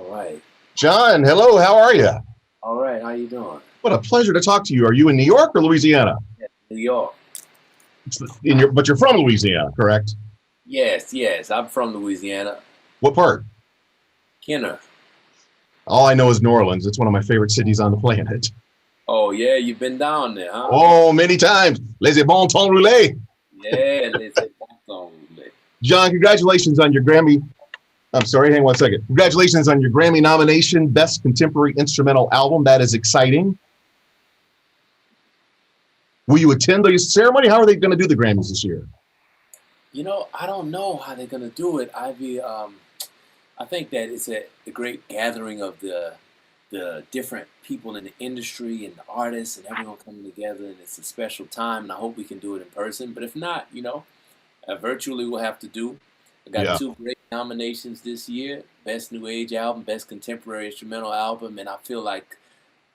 All right. John, hello, how are you? All right. How you doing? What a pleasure to talk to you. Are you in New York or Louisiana? Yeah, New York. But you're from Louisiana, correct? Yes, yes. I'm from Louisiana. What part? Kenner. All I know is New Orleans. It's one of my favorite cities on the planet. Oh yeah, you've been down there, huh? Oh, many times. Les bon temps roulés. Yeah, listen. John, congratulations on your Grammy. I'm sorry, hang on one second. Congratulations on your Grammy nomination, Best Contemporary Instrumental Album. That is exciting. Will you attend the ceremony? How are they going to do the Grammys this year? I don't know how they're gonna do it. I think that it's a great gathering of the different people in the industry and the artists and everyone coming together, and it's a special time. And I hope we can do it in person. But if not, virtually we'll have to do. I got Yeah. two great nominations this year: Best New Age Album, Best Contemporary Instrumental Album, and I feel like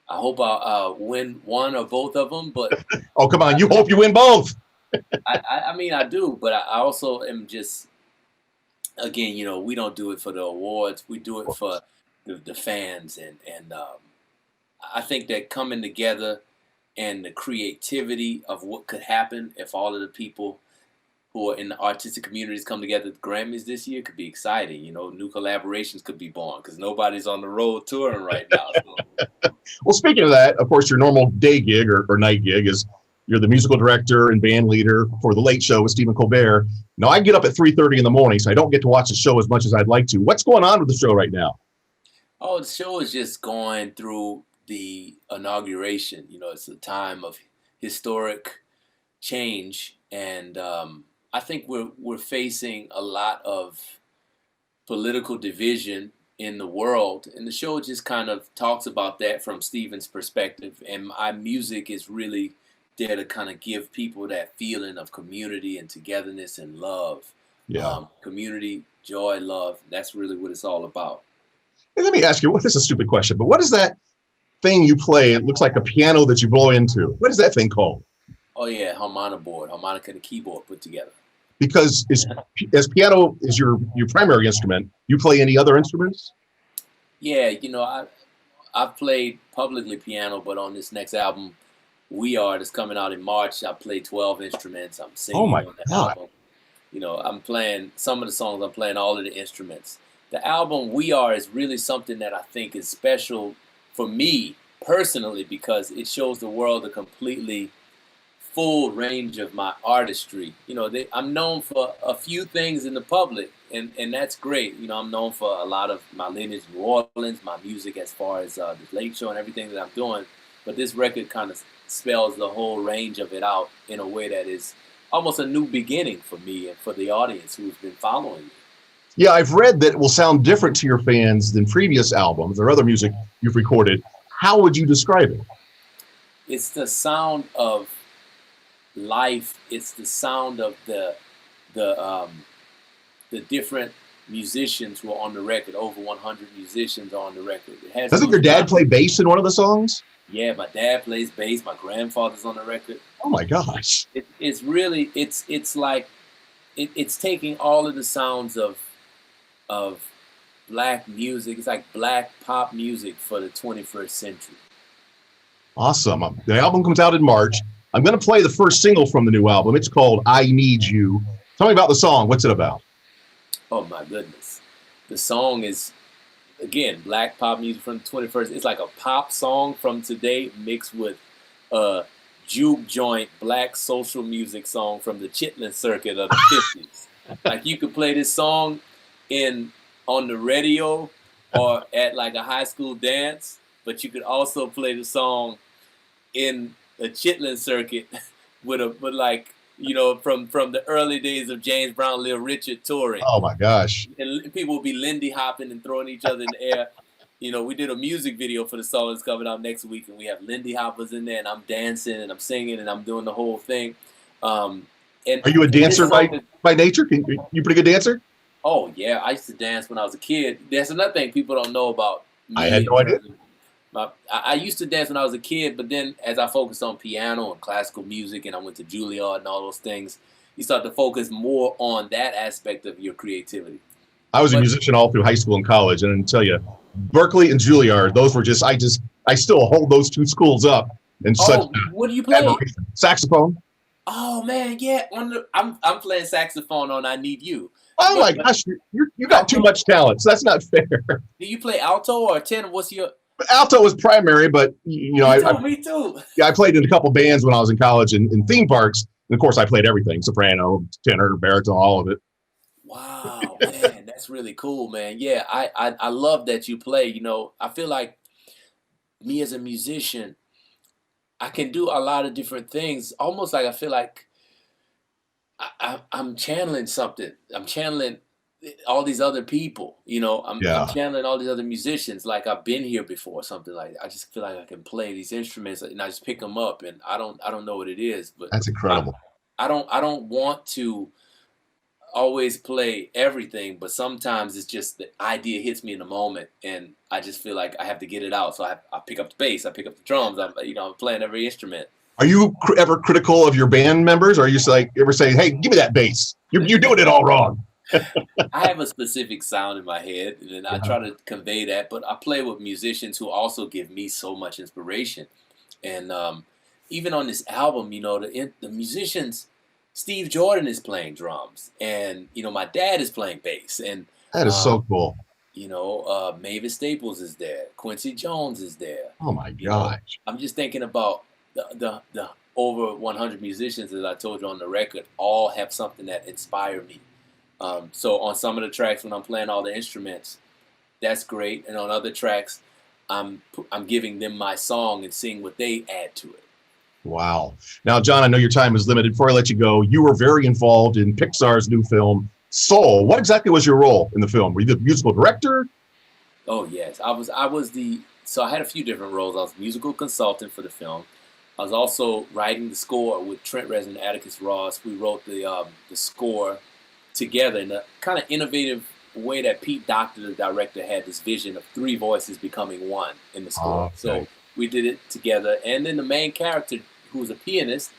I hope I'll win one or both of them. But Oh, come on. You hope you win both. I mean, I do, but I also am just, again, we don't do it for the awards. We do it for the fans, and I think that coming together and the creativity of what could happen if all of the people who are in the artistic communities come together at the Grammys this year could be exciting. New collaborations could be born because nobody's on the road touring right now. So. Well, speaking of that, of course, your normal day gig or night gig is you're the musical director and band leader for The Late Show with Stephen Colbert. Now, I get up at 3:30 in the morning, so I don't get to watch the show as much as I'd like to. What's going on with the show right now? Oh, the show is just going through the inauguration. It's a time of historic change, and I think we're facing a lot of political division in the world, and the show just kind of talks about that from Stephen's perspective. And my music is really there to kind of give people that feeling of community and togetherness and love. Yeah. Community, joy, love. That's really what it's all about. Hey, let me ask you, this is a stupid question, but what is that thing you play? It looks like a piano that you blow into. What is that thing called? Oh yeah, harmonica and keyboard put together. Because as piano is your primary instrument, you play any other instruments? Yeah, I've played publicly piano, but on this next album, We Are, that's coming out in March, I play 12 instruments. I'm singing on the album. I'm playing some of the songs, I'm playing all of the instruments. The album We Are is really something that I think is special for me personally because it shows the world a completely full range of my artistry. I'm known for a few things in the public, and that's great. I'm known for a lot of my lineage in New Orleans, my music as far as the Late Show and everything that I'm doing. But this record kind of spells the whole range of it out in a way that is almost a new beginning for me and for the audience who's been following me. Yeah, I've read that it will sound different to your fans than previous albums or other music you've recorded. How would you describe it? It's the sound of life. It's the sound of the different musicians who are on the record. Over 100 musicians are on the record. Doesn't your dad play bass in one of the songs? Yeah, my dad plays bass. My grandfather's on the record. Oh my gosh! It's really it's like it's taking all of the sounds of black music. It's like black pop music for the 21st century. Awesome. The album comes out in March. I'm going to play the first single from the new album. It's called I Need You. Tell me about the song. What's it about? Oh, my goodness. The song is, again, black pop music from the 21st. It's like a pop song from today mixed with a juke joint black social music song from the Chitlin circuit of the 50s. Like you could play this song on the radio or at like a high school dance, but you could also play the song in a Chitlin circuit with from the early days of James Brown, Little Richard touring. Oh my gosh! And people would be Lindy hopping and throwing each other in the air. We did a music video for the song that's coming out next week, and we have Lindy hoppers in there, and I'm dancing and I'm singing and I'm doing the whole thing. And are you a dancer by nature? You pretty good dancer? Oh yeah, I used to dance when I was a kid. That's another thing people don't know about me. I had no idea. I used to dance when I was a kid, but then as I focused on piano and classical music and I went to Juilliard and all those things, you start to focus more on that aspect of your creativity. I was a musician all through high school and college, and I can tell you, Berkeley and Juilliard. Those were just I still hold those two schools up in such what do you play? admiration. Saxophone. Oh man, yeah. I'm playing saxophone on "I Need You." Oh my gosh, you got too much talent. So that's not fair. Do you play alto or tenor? What's your Alto was primary, but Me too. Yeah, I played in a couple bands when I was in college in theme parks. And of course, I played everything: soprano, tenor, baritone, all of it. Wow, man, that's really cool, man. Yeah, I love that you play. You know, I feel like me as a musician, I can do a lot of different things. Almost like I feel like I'm channeling something. I'm channeling all these other people. You know, I'm channeling all these other musicians. Like I've been here before, something like that. I just feel like I can play these instruments, and I just pick them up, and I don't know what it is, but that's incredible. I don't want to always play everything, but sometimes it's just the idea hits me in the moment, and I just feel like I have to get it out. So I pick up the bass, I pick up the drums. I'm playing every instrument. Are you ever critical of your band members? Or are you ever say, "Hey, give me that bass. You're doing it all wrong"? I have a specific sound in my head, and I try to convey that. But I play with musicians who also give me so much inspiration, and even on this album, you know, the musicians. Steve Jordan is playing drums, and my dad is playing bass, and that is so cool. Mavis Staples is there, Quincy Jones is there. Oh my gosh! I'm just thinking about the over 100 musicians that I told you on the record. All have something that inspired me. So on some of the tracks when I'm playing all the instruments, that's great, and on other tracks, I'm giving them my song and seeing what they add to it. Wow. Now, Jon, I know your time is limited. Before I let you go, you were very involved in Pixar's new film, Soul. What exactly was your role in the film? Were you the musical director? Oh, yes. So I had a few different roles. I was musical consultant for the film. I was also writing the score with Trent Reznor and Atticus Ross. We wrote the score together in a kind of innovative way that Pete Docter, the director, had this vision of three voices becoming one in the score. Okay. So we did it together. And then the main character, who's a pianist,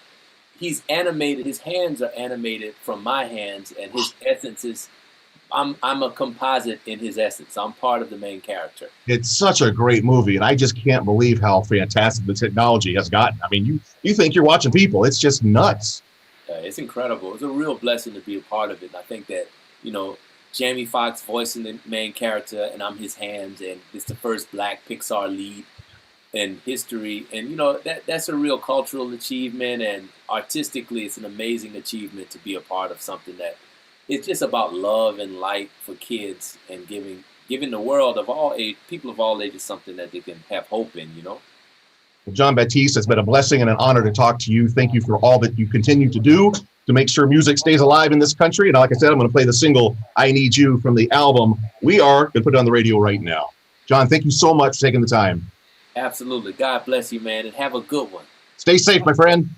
he's animated. His hands are animated from my hands, and his essence is, I'm a composite in his essence. I'm part of the main character. It's such a great movie, and I just can't believe how fantastic the technology has gotten. I mean, you think you're watching people. It's just nuts. It's incredible. It's a real blessing to be a part of it. And I think that, Jamie Foxx voicing the main character, and I'm his hands, and it's the first Black Pixar lead in history, and that's a real cultural achievement, and artistically it's an amazing achievement to be a part of something that it's just about love and light for kids, and giving the world of all age, people of all ages, something that they can have hope in. Well, Jon Batiste, it's been a blessing and an honor to talk to you. Thank you for all that you continue to do to make sure music stays alive in this country. And like I said, I'm going to play the single "I Need You" from the album. We are going to put it on the radio right now. Jon, thank you so much for taking the time. Absolutely. God bless you, man, and have a good one. Stay safe, my friend.